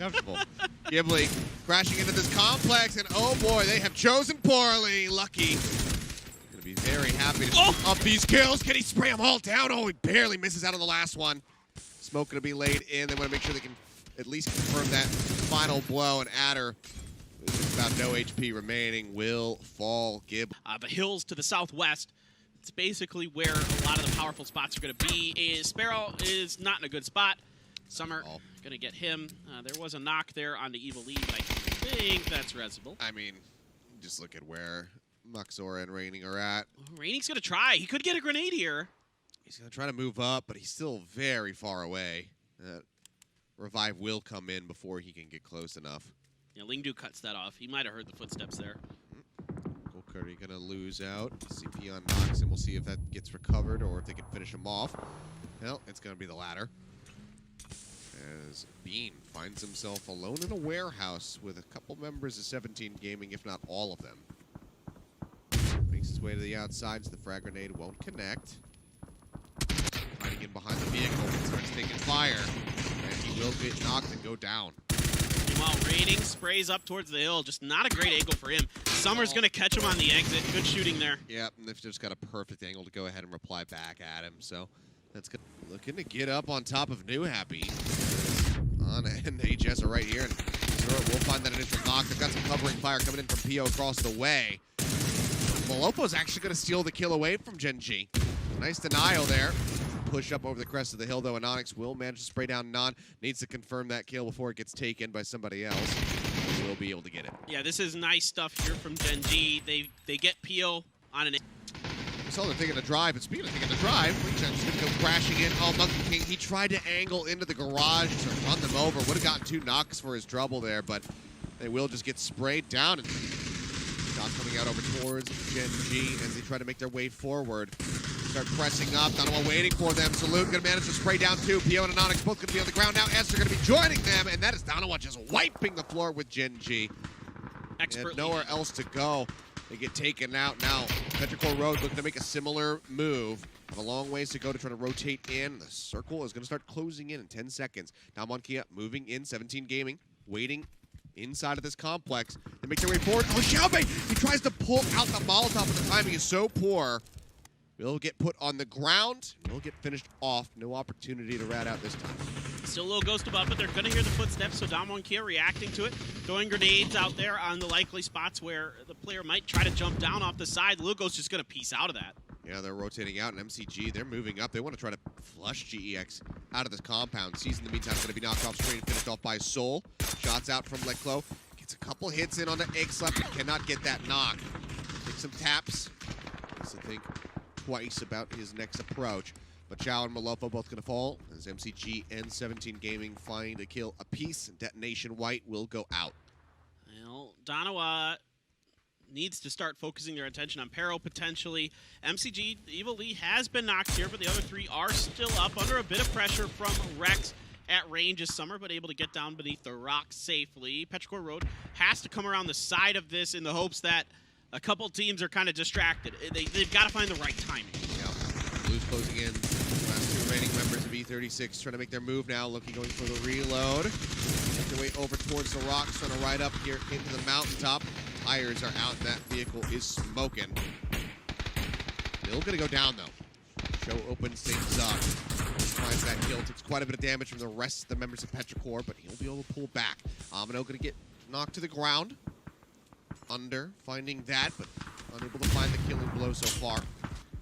comfortable. Ghibli crashing into this complex, and oh boy, they have chosen poorly. Lucky. Gonna be very happy to up these kills. Can he spray them all down? Oh, he barely misses out on the last one. Smoke gonna be laid in. They want to make sure they can at least confirm that final blow, and Adder, with about no HP remaining, will fall. Gib. The hills to the southwest. It's basically where a lot of the powerful spots are going to be. Sparrow is not in a good spot. Summer going to get him. There was a knock there on the Evil Lee, but I think that's resible. I mean, just look at where Muxora and Raining are at. Raining's going to try. He could get a grenade here. He's going to try to move up, but he's still very far away. Revive will come in before he can get close enough. Yeah, Lingdu cuts that off. He might have heard the footsteps there. Curry gonna lose out. CP on knocks, and we'll see if that gets recovered or if they can finish him off. Well, it's gonna be the latter. As Bean finds himself alone in a warehouse with a couple members of 17 Gaming, if not all of them. Makes his way to the outside, so the frag grenade won't connect. Hiding in behind the vehicle, starts taking fire, and he will get knocked and go down. Meanwhile, Raining sprays up towards the hill. Just not a great angle for him. Summer's going to catch him on the exit. Good shooting there. Yep, and they've just got a perfect angle to go ahead and reply back at him. So that's good. Looking to get up on top of New Happy. On and HS are right here. And Zurot will find that initial knock. They've got some covering fire coming in from PO across the way. Malopo's actually going to steal the kill away from Gen G. Nice denial there. Push up over the crest of the hill, though, and Onyx will manage to spray down Non. Needs to confirm that kill before it gets taken by somebody else. He will be able to get it. Yeah, this is nice stuff here from Gen G. They get PO on an... We saw they're taking a drive, but speaking of taking a drive, Gen's going to go crashing in. Oh, Monkey King, he tried to angle into the garage to run them over. Would have gotten 2 knocks for his trouble there, but they will just get sprayed down. And shot coming out over towards Gen G as they try to make their way forward. Start pressing up. DANAWA waiting for them. Salute going to manage to spray down 2. PO and Onyx both going to be on the ground now. Esther going to be joining them, and that is DANAWA just wiping the floor with Gen G. And nowhere else to go. They get taken out now. Petrichor Road looking to make a similar move. Have a long ways to go to try to rotate in. The circle is going to start closing in 10 seconds. Now Monkia moving in. 17 Gaming waiting inside of this complex. They make their way forward. Oh, Xiaobei! He tries to pull out the Molotov, but the timing is so poor. Will get put on the ground. Will get finished off. No opportunity to rat out this time. Still a little ghost above, but they're going to hear the footsteps, so Damo and Kia reacting to it. Throwing grenades out there on the likely spots where the player might try to jump down off the side. Little Ghost just going to piece out of that. Yeah, they're rotating out, and MCG, they're moving up. They want to try to flush GEX out of this compound. Seas, in the meantime, is going to be knocked off screen and finished off by Soul. Shots out from Leclo. Gets a couple hits in on the X-Left, but cannot get that knock. Takes some taps. Needs to think twice about his next approach. But Chow and Malopo both going to fall as MCG and 17 Gaming find a kill apiece. Detonation White will go out. Well, DANAWA needs to start focusing their attention on Pero potentially. MCG, Evil Lee has been knocked here, but the other 3 are still up under a bit of pressure from Rex at range this summer, but able to get down beneath the rock safely. Petrichor Road has to come around the side of this in the hopes that a couple teams are kind of distracted. They've got to find the right timing. Yeah. Blues closing in. Last 2 remaining members of E36 trying to make their move now. Loki going for the reload. Make their way over towards the rocks, trying to ride up here into the mountaintop. Tires are out, and that vehicle is smoking. Still going to go down, though. Show opens things up. Finds that kill. Takes quite a bit of damage from the rest of the members of Petrichor, but he'll be able to pull back. Amino going to get knocked to the ground. Under, finding that, but unable to find the killing blow so far.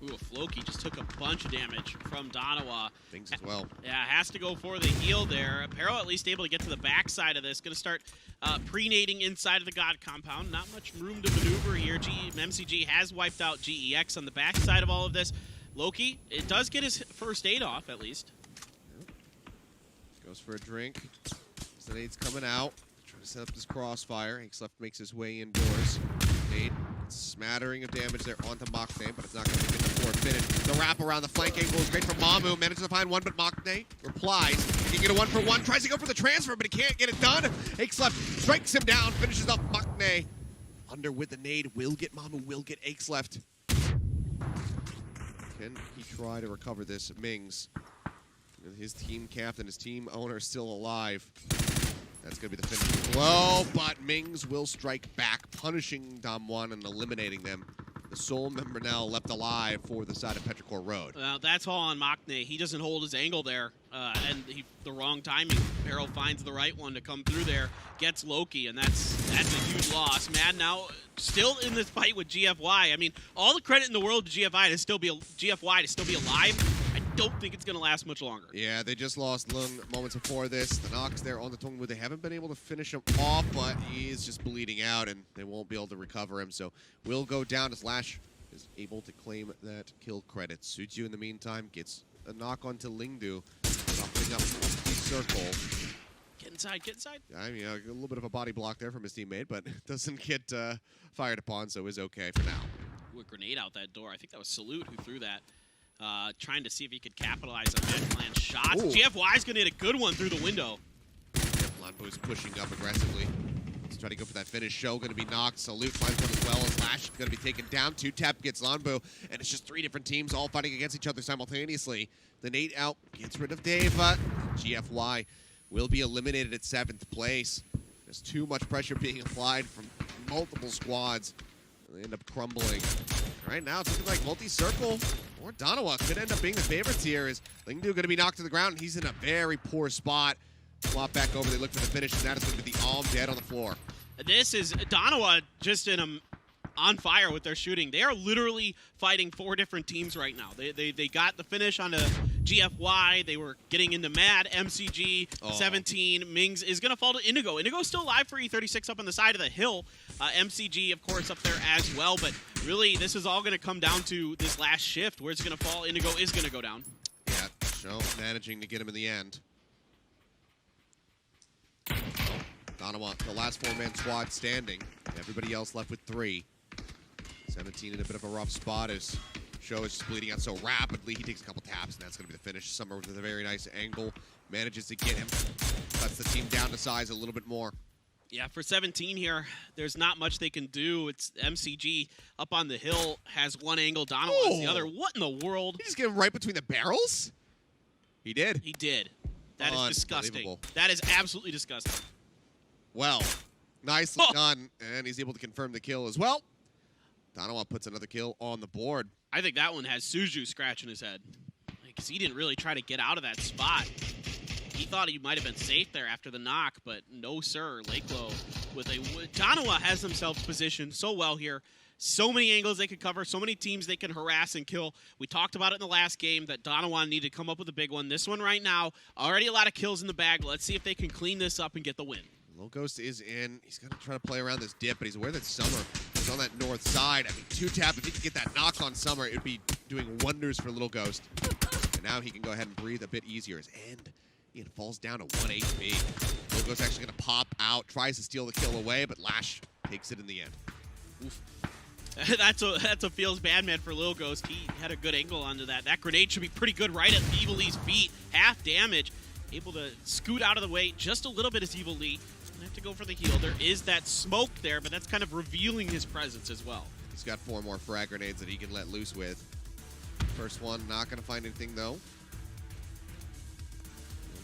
Ooh, Floki just took a bunch of damage from DANAWA. Things as well. Yeah, has to go for the heal there. Apparel at least able to get to the backside of this. Going to start pre-nading inside of the God compound. Not much room to maneuver here. MCG has wiped out GEX on the backside of all of this. Loki, it does get his first aid off at least. Yep. Goes for a drink. The nade's coming out. Trying to set up this crossfire. X-Left makes his way indoors. Nade, smattering of damage there onto Machne, but it's not going to be good before finish. The wrap around the flank angle is great from Mamu. Manages to find one, but Machne replies. He can get a 1-for-1. Tries to go for the transfer, but he can't get it done. X-Left strikes him down, finishes off Machne. Under with the nade. Will get Mamu, will get X-Left. Can he try to recover this? Mings. His team captain, his team owner, still alive. That's going to be the finishing blow, but Mings will strike back, punishing DANAWA and eliminating them. The sole member now left alive for the side of Petrichor Road. That's all on Maknae. He doesn't hold his angle there, and the wrong timing. Perro finds the right one to come through there, gets Loki, and that's a huge loss. Mad now still in this fight with GFY. I mean, all the credit in the world to GFY to still be alive. I don't think it's going to last much longer. Yeah, they just lost Lung moments before this. The knocks there on the Tongwu. They haven't been able to finish him off, but he is just bleeding out, and they won't be able to recover him. So will go down as Lash is able to claim that kill credit. Suju, in the meantime, gets a knock onto Lingdu, dropping up the circle. Get inside, get inside. I mean, a little bit of a body block there from his teammate, but doesn't get fired upon, so is okay for now. Ooh, a grenade out that door. I think that was Salute who threw that. Trying to see if he could capitalize on Mad Clan's shots. GFY's going to hit a good one through the window. Lanbo's pushing up aggressively. He's trying to go for that finish. Show going to be knocked. Salute finds one as well as Lash is going to be taken down. 2-tap gets Lanbo, and it's just 3 different teams all fighting against each other simultaneously. The nade out gets rid of Deva. GFY will be eliminated at 7th place. There's too much pressure being applied from multiple squads. They end up crumbling. Right now, it's looking like multi-circle or DANAWA could end up being the favorites here. Is Lingdu going to be knocked to the ground? He's in a very poor spot. Swap back over. They look for the finish, and that is going to be the Alm dead on the floor. This is DANAWA just on fire with their shooting. They are literally fighting 4 different teams right now. They got the finish on the GFY. They were getting into Mad, MCG, 17. Mings is going to fall to Indigo. Indigo's still alive for E36 up on the side of the hill. MCG, of course, up there as well. But really, this is all going to come down to this last shift. Where it's going to fall, Indigo is going to go down. Yeah, Show managing to get him in the end. DANAWA, the last 4-man squad standing. Everybody else left with 3. 17 in a bit of a rough spot as Show is just bleeding out so rapidly. He takes a couple taps, and that's going to be the finish. Summer with a very nice angle. Manages to get him. Cuts the team down to size a little bit more. Yeah, for 17 here, there's not much they can do. It's MCG up on the hill, has one angle, DANAWA has the other. What in the world? He just get him right between the barrels? He did. He did. That is disgusting. That is absolutely disgusting. Well, nicely done, and he's able to confirm the kill as well. DANAWA puts another kill on the board. I think that one has Suju scratching his head, because he didn't really try to get out of that spot. He thought he might have been safe there after the knock, but no, sir. Lakelow with a... DANAWA has themselves positioned so well here. So many angles they could cover, so many teams they can harass and kill. We talked about it in the last game that DANAWA needed to come up with a big one. This one right now, already a lot of kills in the bag. Let's see if they can clean this up and get the win. Low Ghost is in. He's going to try to play around this dip, but he's aware that Summer is on that north side. I mean, 2-tap, if he could get that knock on Summer, it would be doing wonders for Little Ghost. And now he can go ahead and breathe a bit easier. His end, Ian falls down to 1 HP. Little Ghost actually going to pop out, tries to steal the kill away, but Lash takes it in the end. Oof. That's a feels bad man for Lil Ghost. He had a good angle onto that. That grenade should be pretty good right at Evil Lee's feet. Half damage. Able to scoot out of the way just a little bit as Evil Lee. Doesn't have to go for the heal. There is that smoke there, but that's kind of revealing his presence as well. He's got 4 more frag grenades that he can let loose with. First one, not going to find anything though.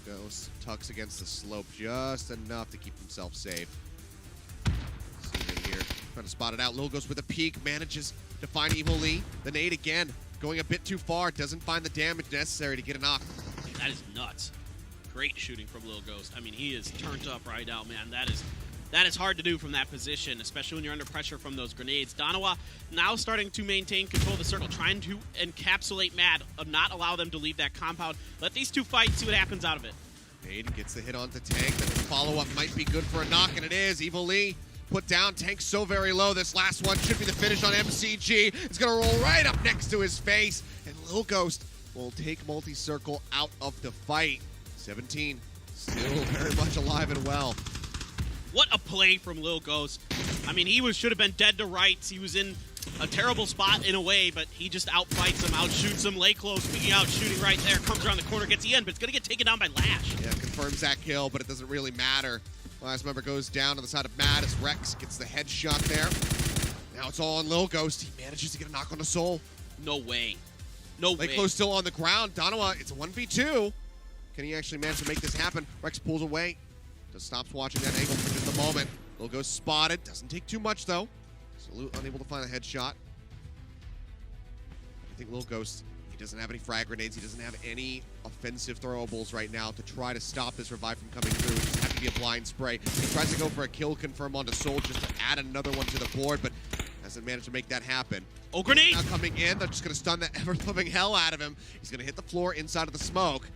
Lil Ghost tucks against the slope just enough to keep himself safe. See him here. Trying to spot it out. Lil Ghost with a peek, manages to find Evil Lee. The nade again, going a bit too far. Doesn't find the damage necessary to get a knock. That is nuts. Great shooting from Lil Ghost. I mean, he is turned up right now, man. That is hard to do from that position, especially when you're under pressure from those grenades. DANAWA now starting to maintain control of the circle, trying to encapsulate Mad, not allow them to leave that compound. Let these two fight, see what happens out of it. Nade gets the hit onto Tank. The follow-up might be good for a knock, and it is. Evil Lee put down. Tank so very low. This last one should be the finish on MCG. It's going to roll right up next to his face, and Lil Ghost will take multi-circle out of the fight. 17 still very much alive and well. What a play from Lil Ghost. I mean, he should have been dead to rights. He was in a terrible spot in a way, but he just outfights him, outshoots him. Lakelow speaking out, shooting right there, comes around the corner, gets the end, but it's going to get taken down by Lash. Yeah, confirms that kill, but it doesn't really matter. Last member goes down on the side of Mad as Rex gets the headshot there. Now it's all on Lil Ghost. He manages to get a knock on the soul. No way. No way. Lakelow's still on the ground. DANAWA, it's a 1v2. Can he actually manage to make this happen? Rex pulls away. Just stops watching that angle for just a moment. Lil Ghost spotted. Doesn't take too much, though. Salute unable to find a headshot. I think Lil Ghost, he doesn't have any frag grenades. He doesn't have any offensive throwables right now to try to stop this revive from coming through. It just have to be a blind spray. He tries to go for a kill confirm onto Soul just to add another one to the board, but hasn't managed to make that happen. Oh, grenade! Now coming in, they're just going to stun the ever-living hell out of him. He's going to hit the floor inside of the smoke.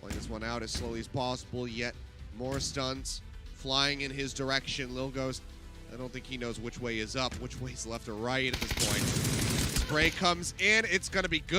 Playing this one out as slowly as possible, yet more stuns flying in his direction. Lil Ghost, I don't think he knows which way is up, which way is left or right at this point. Spray comes in, it's going to be good.